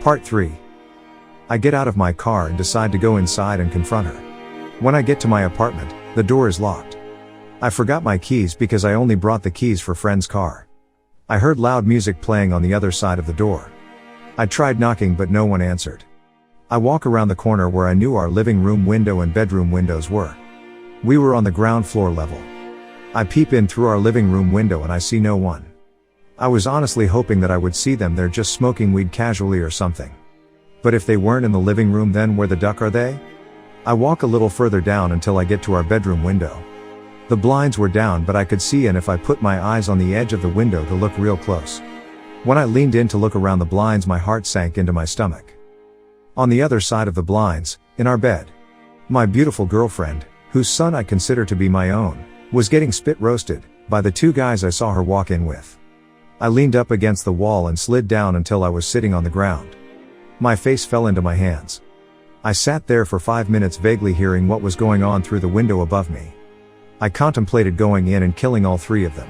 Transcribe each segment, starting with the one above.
Part 3. I get out of my car and decide to go inside and confront her. When I get to my apartment, the door is locked. I forgot my keys because I only brought the keys for friend's car. I heard loud music playing on the other side of the door. I tried knocking but no one answered. I walk around the corner where I knew our living room window and bedroom windows were. We were on the ground floor level. I peep in through our living room window and I see no one. I was honestly hoping that I would see them there just smoking weed casually or something. But if they weren't in the living room, then where the duck are they? I walk a little further down until I get to our bedroom window. The blinds were down but I could see, and if I put my eyes on the edge of the window to look real close. When I leaned in to look around the blinds, my heart sank into my stomach. On the other side of the blinds, in our bed, my beautiful girlfriend, whose son I consider to be my own, was getting spit roasted by the two guys I saw her walk in with. I leaned up against the wall and slid down until I was sitting on the ground. My face fell into my hands. I sat there for 5 minutes, vaguely hearing what was going on through the window above me. I contemplated going in and killing all three of them.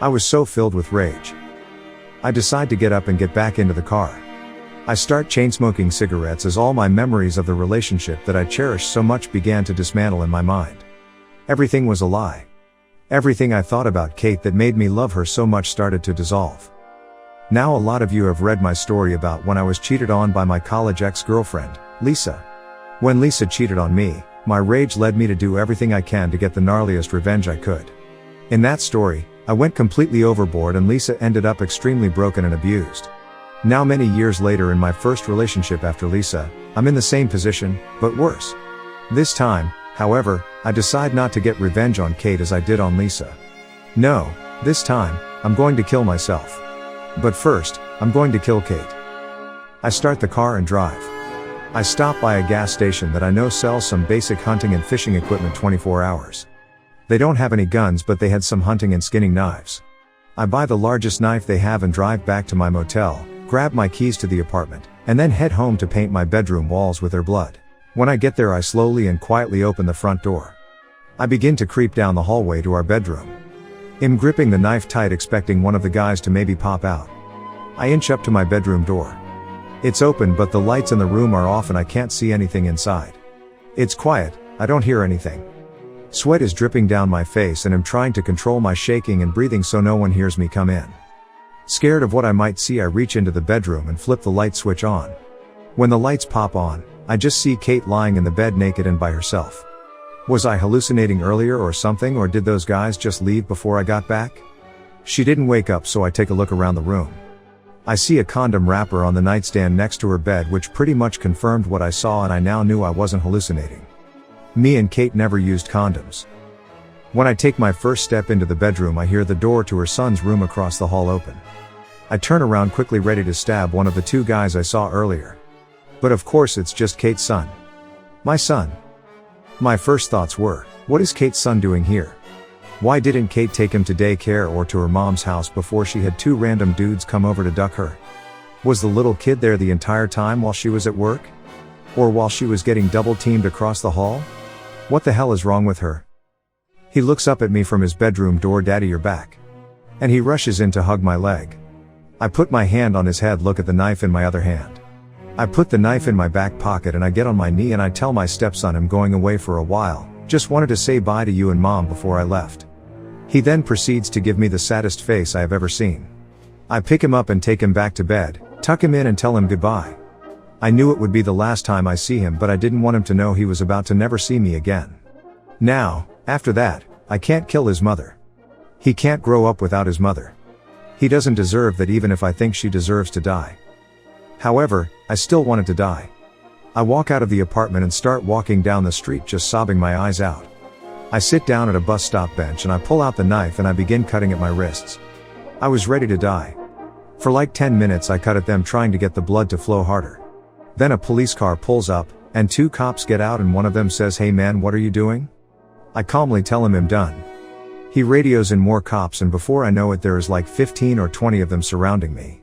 I was so filled with rage. I decide to get up and get back into the car. I start chain-smoking cigarettes as all my memories of the relationship that I cherished so much began to dismantle in my mind. Everything was a lie. Everything I thought about Kate that made me love her so much started to dissolve. Now a lot of you have read my story about when I was cheated on by my college ex-girlfriend, Lisa. When Lisa cheated on me, my rage led me to do everything I can to get the gnarliest revenge I could. In that story, I went completely overboard and Lisa ended up extremely broken and abused. Now many years later, in my first relationship after Lisa, I'm in the same position, but worse. This time, however, I decide not to get revenge on Kate as I did on Lisa. No, this time, I'm going to kill myself. But first, I'm going to kill Kate. I start the car and drive. I stop by a gas station that I know sells some basic hunting and fishing equipment 24 hours. They don't have any guns, but they had some hunting and skinning knives. I buy the largest knife they have and drive back to my motel, grab my keys to the apartment, and then head home to paint my bedroom walls with their blood. When I get there, I slowly and quietly open the front door. I begin to creep down the hallway to our bedroom. I'm gripping the knife tight, expecting one of the guys to maybe pop out. I inch up to my bedroom door. It's open, but the lights in the room are off and I can't see anything inside. It's quiet, I don't hear anything. Sweat is dripping down my face and I'm trying to control my shaking and breathing so no one hears me come in. Scared of what I might see, I reach into the bedroom and flip the light switch on. When the lights pop on, I just see Kate lying in the bed naked and by herself. Was I hallucinating earlier or something, or did those guys just leave before I got back? She didn't wake up, so I take a look around the room. I see a condom wrapper on the nightstand next to her bed, which pretty much confirmed what I saw, and I now knew I wasn't hallucinating. Me and Kate never used condoms. When I take my first step into the bedroom, I hear the door to her son's room across the hall open. I turn around quickly, ready to stab one of the two guys I saw earlier. But of course it's just Kate's son. My son. My first thoughts were, what is Kate's son doing here? Why didn't Kate take him to daycare or to her mom's house before she had two random dudes come over to duck her? Was the little kid there the entire time while she was at work? Or while she was getting double-teamed across the hall? What the hell is wrong with her? He looks up at me from his bedroom door. Daddy, you're back. And he rushes in to hug my leg. I put my hand on his head, look at the knife in my other hand. I put the knife in my back pocket and I get on my knee and I tell my stepson I'm going away for a while, just wanted to say bye to you and mom before I left. He then proceeds to give me the saddest face I have ever seen. I pick him up and take him back to bed, tuck him in and tell him goodbye. I knew it would be the last time I see him, but I didn't want him to know he was about to never see me again. Now, after that, I can't kill his mother. He can't grow up without his mother. He doesn't deserve that, even if I think she deserves to die. However, I still wanted to die. I walk out of the apartment and start walking down the street, just sobbing my eyes out. I sit down at a bus stop bench and I pull out the knife and I begin cutting at my wrists. I was ready to die. For like 10 minutes I cut at them, trying to get the blood to flow harder. Then a police car pulls up, and two cops get out, and one of them says, "Hey man, what are you doing?" I calmly tell him I'm done. He radios in more cops, and before I know it there is like 15 or 20 of them surrounding me.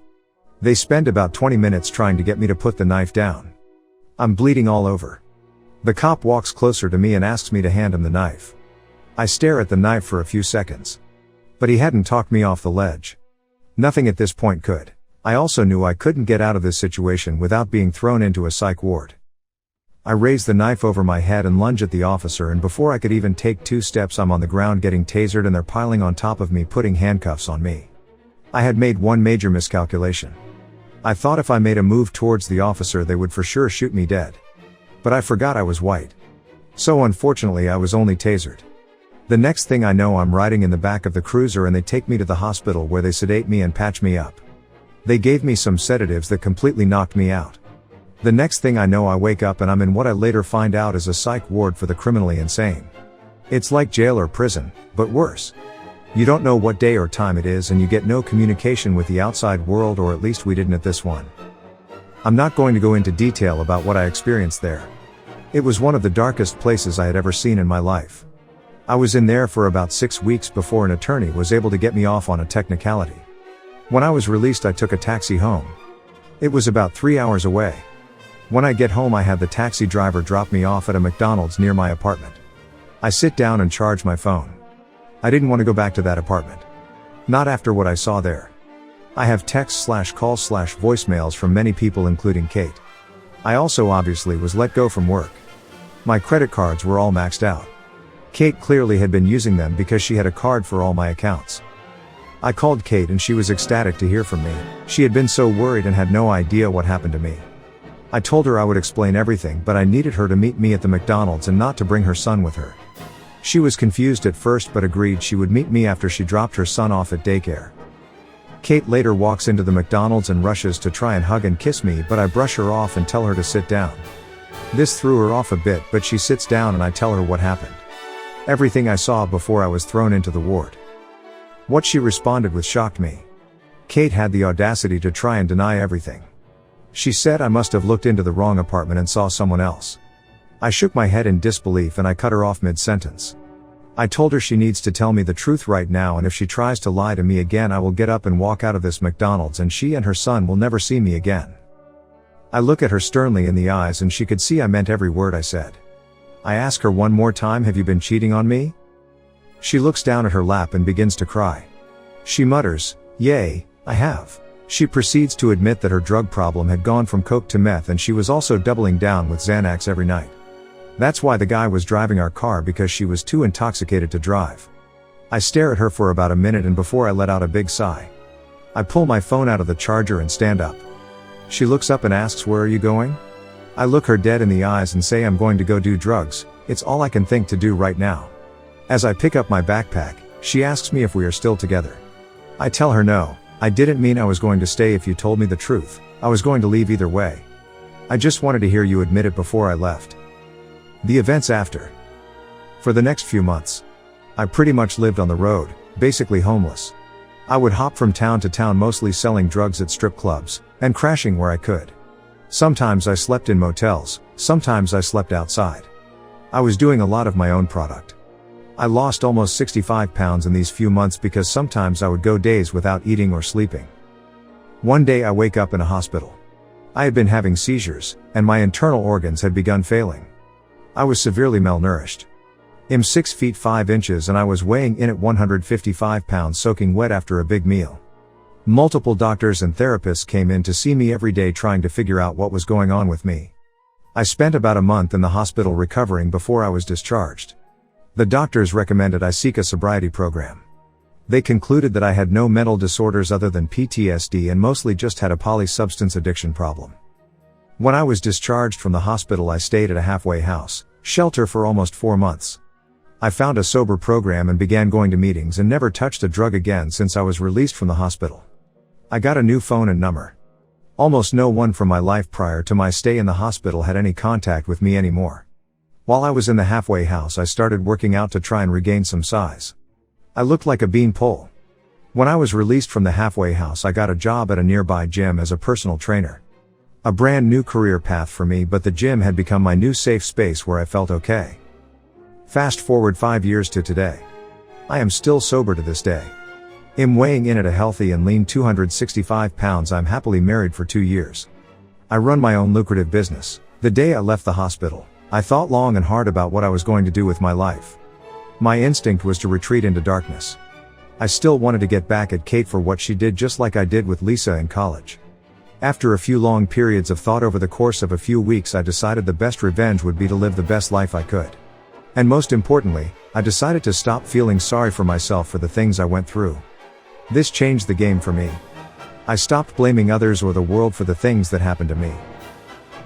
They spend about 20 minutes trying to get me to put the knife down. I'm bleeding all over. The cop walks closer to me and asks me to hand him the knife. I stare at the knife for a few seconds. But he hadn't talked me off the ledge. Nothing at this point could. I also knew I couldn't get out of this situation without being thrown into a psych ward. I raised the knife over my head and lunged at the officer, and before I could even take 2 steps I'm on the ground getting tasered and they're piling on top of me putting handcuffs on me. I had made one major miscalculation. I thought if I made a move towards the officer they would for sure shoot me dead. But I forgot I was white. So unfortunately I was only tasered. The next thing I know I'm riding in the back of the cruiser and they take me to the hospital where they sedate me and patch me up. They gave me some sedatives that completely knocked me out. The next thing I know I wake up and I'm in what I later find out is a psych ward for the criminally insane. It's like jail or prison, but worse. You don't know what day or time it is and you get no communication with the outside world, or at least we didn't at this one. I'm not going to go into detail about what I experienced there. It was one of the darkest places I had ever seen in my life. I was in there for about 6 weeks before an attorney was able to get me off on a technicality. When I was released I took a taxi home. It was about 3 hours away. When I get home I had the taxi driver drop me off at a McDonald's near my apartment. I sit down and charge my phone. I didn't want to go back to that apartment. Not after what I saw there. I have text/calls/voicemails from many people including Kate. I also obviously was let go from work. My credit cards were all maxed out. Kate clearly had been using them because she had a card for all my accounts. I called Kate and she was ecstatic to hear from me. She had been so worried and had no idea what happened to me. I told her I would explain everything, but I needed her to meet me at the McDonald's and not to bring her son with her. She was confused at first but agreed she would meet me after she dropped her son off at daycare. Kate later walks into the McDonald's and rushes to try and hug and kiss me, but I brush her off and tell her to sit down. This threw her off a bit, but she sits down and I tell her what happened. Everything I saw before I was thrown into the ward. What she responded with shocked me. Kate had the audacity to try and deny everything. She said I must have looked into the wrong apartment and saw someone else. I shook my head in disbelief and I cut her off mid-sentence. I told her she needs to tell me the truth right now, and if she tries to lie to me again I will get up and walk out of this McDonald's and she and her son will never see me again. I look at her sternly in the eyes and she could see I meant every word I said. I ask her one more time, have you been cheating on me? She looks down at her lap and begins to cry. She mutters, yay, I have. She proceeds to admit that her drug problem had gone from coke to meth, and she was also doubling down with Xanax every night. That's why the guy was driving our car, because she was too intoxicated to drive. I stare at her for about a minute and before I let out a big sigh. I pull my phone out of the charger and stand up. She looks up and asks, where are you going? I look her dead in the eyes and say I'm going to go do drugs, it's all I can think to do right now. As I pick up my backpack, she asks me if we are still together. I tell her no, I didn't mean I was going to stay if you told me the truth, I was going to leave either way. I just wanted to hear you admit it before I left. The events after. For the next few months, I pretty much lived on the road, basically homeless. I would hop from town to town, mostly selling drugs at strip clubs, and crashing where I could. Sometimes I slept in motels, sometimes I slept outside. I was doing a lot of my own product. I lost almost 65 pounds in these few months because sometimes I would go days without eating or sleeping. One day I wake up in a hospital. I had been having seizures, and my internal organs had begun failing. I was severely malnourished. I'm 6 feet 5 inches and I was weighing in at 155 pounds soaking wet after a big meal. Multiple doctors and therapists came in to see me every day trying to figure out what was going on with me. I spent about a month in the hospital recovering before I was discharged. The doctors recommended I seek a sobriety program. They concluded that I had no mental disorders other than PTSD and mostly just had a polysubstance addiction problem. When I was discharged from the hospital I stayed at a halfway house shelter for almost 4 months. I found a sober program and began going to meetings and never touched a drug again since I was released from the hospital. I got a new phone and number. Almost no one from my life prior to my stay in the hospital had any contact with me anymore. While I was in the halfway house I started working out to try and regain some size. I looked like a beanpole. When I was released from the halfway house I got a job at a nearby gym as a personal trainer. A brand new career path for me, but the gym had become my new safe space where I felt okay. Fast forward 5 years to today. I am still sober to this day. I'm weighing in at a healthy and lean 265 pounds. I'm happily married for 2 years. I run my own lucrative business. The day I left the hospital, I thought long and hard about what I was going to do with my life. My instinct was to retreat into darkness. I still wanted to get back at Kate for what she did, just like I did with Lisa in college. After a few long periods of thought over the course of a few weeks, I decided the best revenge would be to live the best life I could. And most importantly, I decided to stop feeling sorry for myself for the things I went through. This changed the game for me. I stopped blaming others or the world for the things that happened to me.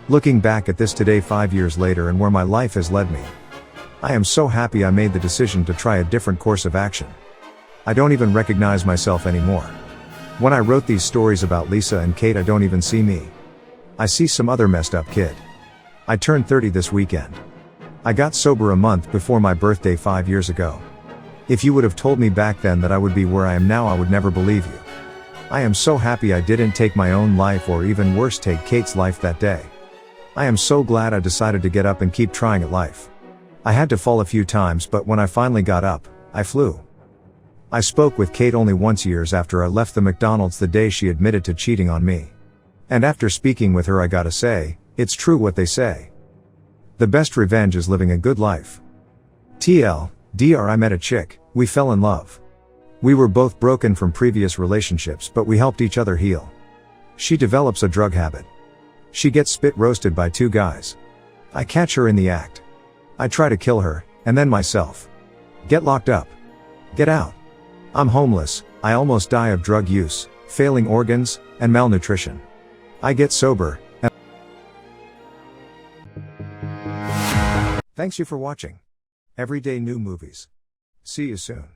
Looking back at this today 5 years later and where my life has led me, I am so happy I made the decision to try a different course of action. I don't even recognize myself anymore. When I wrote these stories about Lisa and Kate, I don't even see me. I see some other messed up kid. I turned 30 this weekend. I got sober a month before my birthday 5 years ago. If you would have told me back then that I would be where I am now, I would never believe you. I am so happy I didn't take my own life, or even worse, take Kate's life that day. I am so glad I decided to get up and keep trying at life. I had to fall a few times, but when I finally got up, I flew. I spoke with Kate only once years after I left the McDonald's the day she admitted to cheating on me. And after speaking with her, I gotta say, it's true what they say. The best revenge is living a good life. TLDR, I met a chick, we fell in love. We were both broken from previous relationships, but we helped each other heal. She develops a drug habit. She gets spit roasted by 2 guys. I catch her in the act. I try to kill her, and then myself. Get locked up. Get out. I'm homeless, I almost die of drug use, failing organs, and malnutrition. I get sober, and thanks you for watching. Everyday new movies. See you soon.